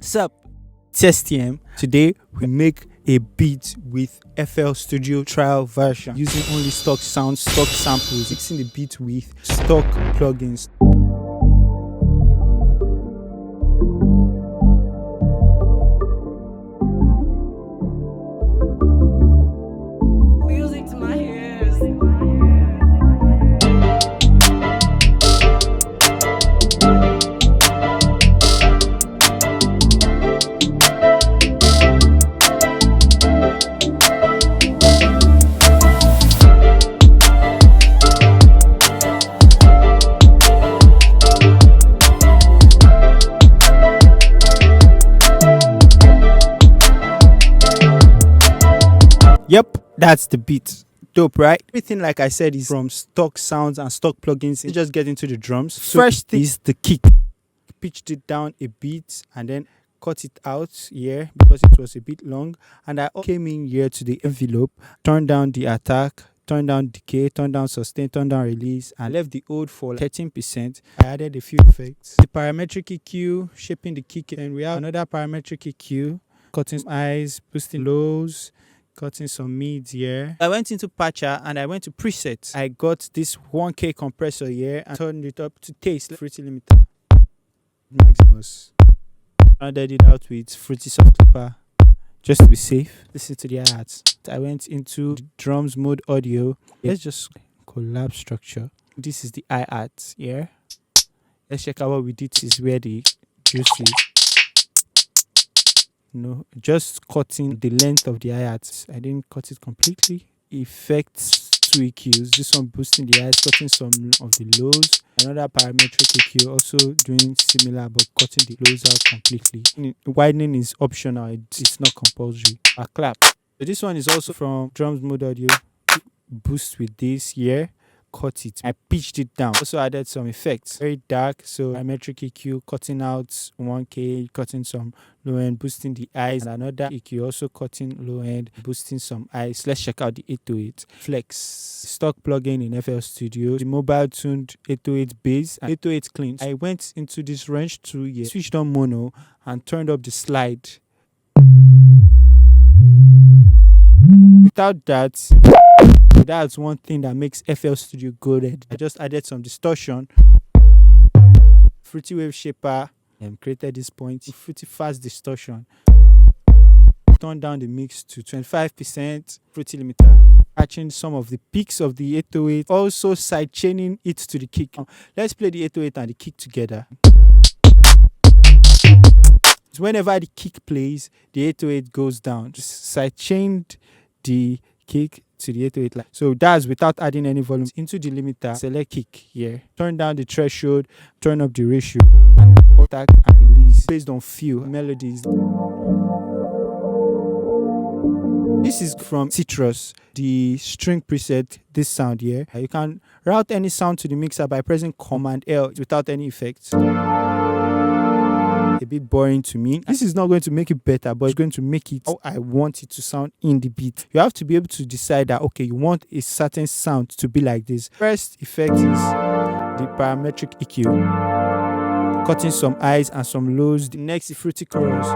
Sup, TSTM. Today we make a beat with FL Studio trial version using only stock sounds, stock samples, mixing the beat with stock plugins. Music to my ears. Yep, that's the beat. Dope, right? Everything, like I said, is from stock sounds and stock plugins. Let's just get into the drums. First thing is the kick. Pitched it down a bit and then cut it out here because it was a bit long. And I came in here to the envelope, turned down the attack, turned down decay, turned down sustain, turned down release, and left the old for 13%. I added a few effects. The parametric EQ, shaping the kick, and we have another parametric EQ, cutting highs, boosting lows, cutting some mids here. I went into Patcher and I went to presets. I got this 1K compressor here and turned it up to taste Fruity Limiter Maximus. Rounded it out with Fruity Soft Clipper just to be safe. Listen to the hi-hats. I went into the drums mode audio. Let's just collab structure. This is the hi-hats here. Let's check out what we did. This is where the juice is. No, just cutting the length of the hi-hats. I didn't cut it completely. Effects, 2 EQs. This one boosting the highs, cutting some of the lows. Another parametric EQ also doing similar but cutting the lows out completely. Widening is optional, it's not compulsory. A clap. So this one is also from drums mode audio. Boost with this here. Cut it. I pitched it down. Also added some effects. Very dark. So parametric EQ, cutting out 1K, cutting some low end, boosting the eyes. And another EQ also cutting low end, boosting some eyes. Let's check out the 808 Flex. Stock plugin in FL Studio. The mobile tuned 808 bass and 808 cleans. I went into this range 2 here, switched on mono and turned up the slide. Without that, that's one thing that makes FL Studio good. I just added some distortion, Fruity Wave Shaper, and created this point, Fruity Fast Distortion. Turned down the mix to 25%, Fruity Limiter. Catching some of the peaks of the 808, also side chaining it to the kick. Let's play the 808 and the kick together. So whenever the kick plays, the 808 goes down. Just side chained the kick to the 808 line. So that's without adding any volume. Into the limiter, select kick here. Turn down the threshold, turn up the ratio, and attack and release based on feel, melodies. This is from Citrus, the string preset, this sound here. You can route any sound to the mixer by pressing Command L without any effects. A bit boring to me. This is not going to make it better, but it's going to make it how I want it to sound in the beat. You have to be able to decide that, okay, you want a certain sound to be like this. First effect is the parametric EQ, cutting some highs and some lows. The next is Fruity Chorus.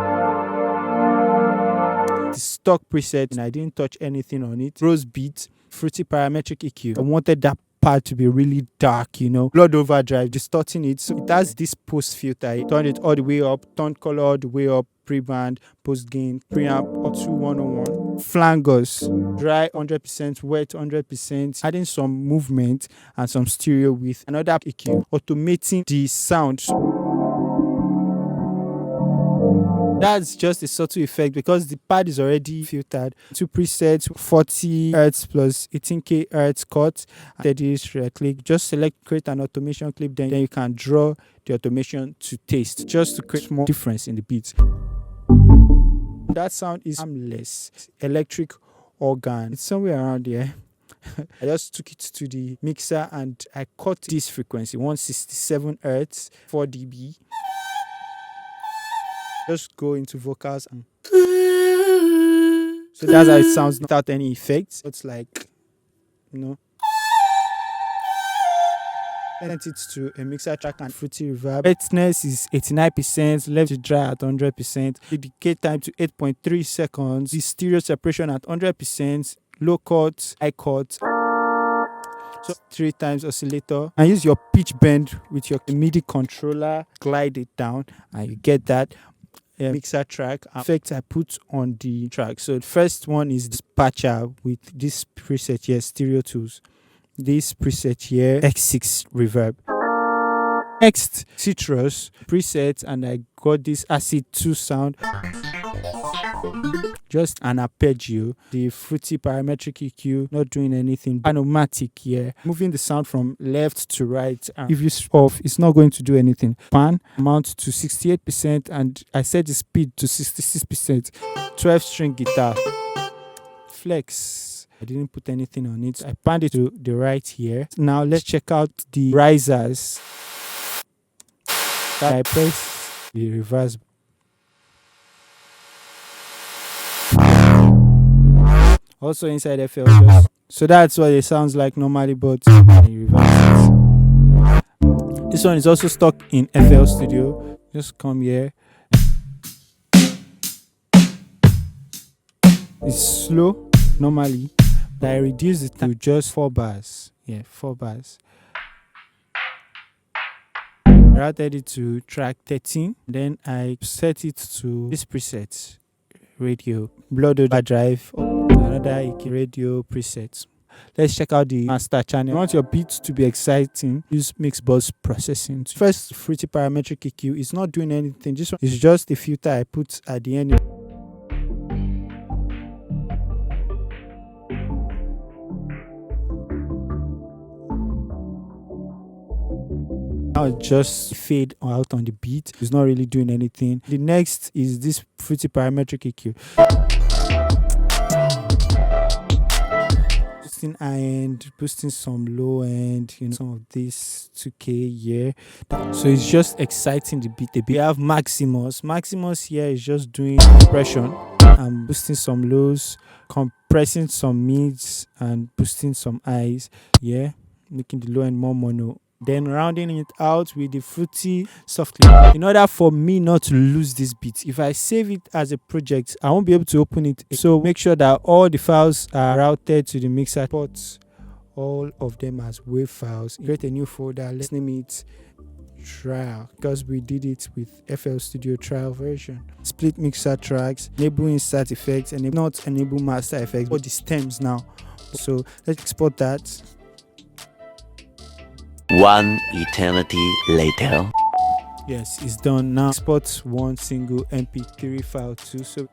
The stock preset, and I didn't touch anything on it. Rose beat, Fruity parametric EQ. I wanted that part to be really dark, blood overdrive, distorting it. So it has this post filter. I turned it all the way up, turned color all the way up, pre-band, post gain, preamp up to 101. Flangers, dry 100%, wet 100%, adding some movement and some stereo with another EQ, automating the sound. That's just a subtle effect because the pad is already filtered. 2 presets, 40 Hz plus 18K Hz cut. Right click. Just select create an automation clip. Then you can draw the automation to taste just to create more difference in the beat. That sound is harmless. Electric organ. It's somewhere around here. I just took it to the mixer and I cut this frequency 167 Hz, 4 dB. Just go into vocals and so that's how it sounds without any effects. It's like, Sent it to a mixer track and fruity reverb. Wetness is 89%, left to dry at 100%. The decay time to 8.3 seconds. The stereo separation at 100%. Low cut, high cut. So 3 times oscillator. And use your pitch bend with your MIDI controller. Glide it down and you get that mixer track effect I put on the track. So the first one is this patcher with this preset here, Stereo Tools. This preset here, X6 reverb. Next, Citrus preset, and I got this Acid 2 sound. Just an arpeggio. The fruity parametric EQ, not doing anything. Panomatic here, moving the sound from left to right. If you off, it's not going to do anything. Pan amount to 68%, and I set the speed to 66%. 12-string guitar. Flex. I didn't put anything on it. I panned it to the right here. Now let's check out the risers. I press the reverse. Also inside FL. So that's what it sounds like normally, but reverse. This one is also stuck in FL Studio. Just come here. It's slow normally. I reduce it to just 4 bars. Yeah, 4 bars. I routed it to track 13. Then I set it to this preset, radio, blood overdrive, another radio preset. Let's check out the master channel. You want your beats to be exciting, use mix bus processing. First, fruity parametric EQ is not doing anything. This one is just a filter I put at the end. Now just fade out on the beat. It's not really doing anything. The next is this fruity parametric EQ. Boosting high end, boosting some low end, some of this 2K here. So it's just exciting the beat. We have Maximus. Maximus here is just doing compression and boosting some lows, compressing some mids and boosting some highs. Yeah, making the low end more mono. Then rounding it out with the fruity softly. In order for me not to lose this beat, if I save it as a project, I won't be able to open it. So make sure that all the files are routed to the mixer ports, all of them as WAV files. Create a new folder. Let's name it trial, because we did it with FL Studio trial version. Split mixer tracks, enable insert effects, and not enable master effects. All the stems now. So let's export that. One eternity later. Yes, it's done now. Export one single MP3 file too. So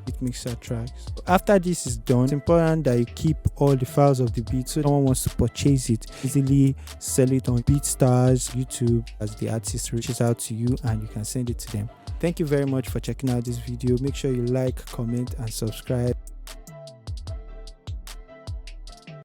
it mixer tracks. After this is done, it's important that you keep all the files of the beat so no one wants to purchase it. Easily sell it on BeatStars, YouTube, as the artist reaches out to you and you can send it to them. Thank you very much for checking out this video. Make sure you like, comment and subscribe.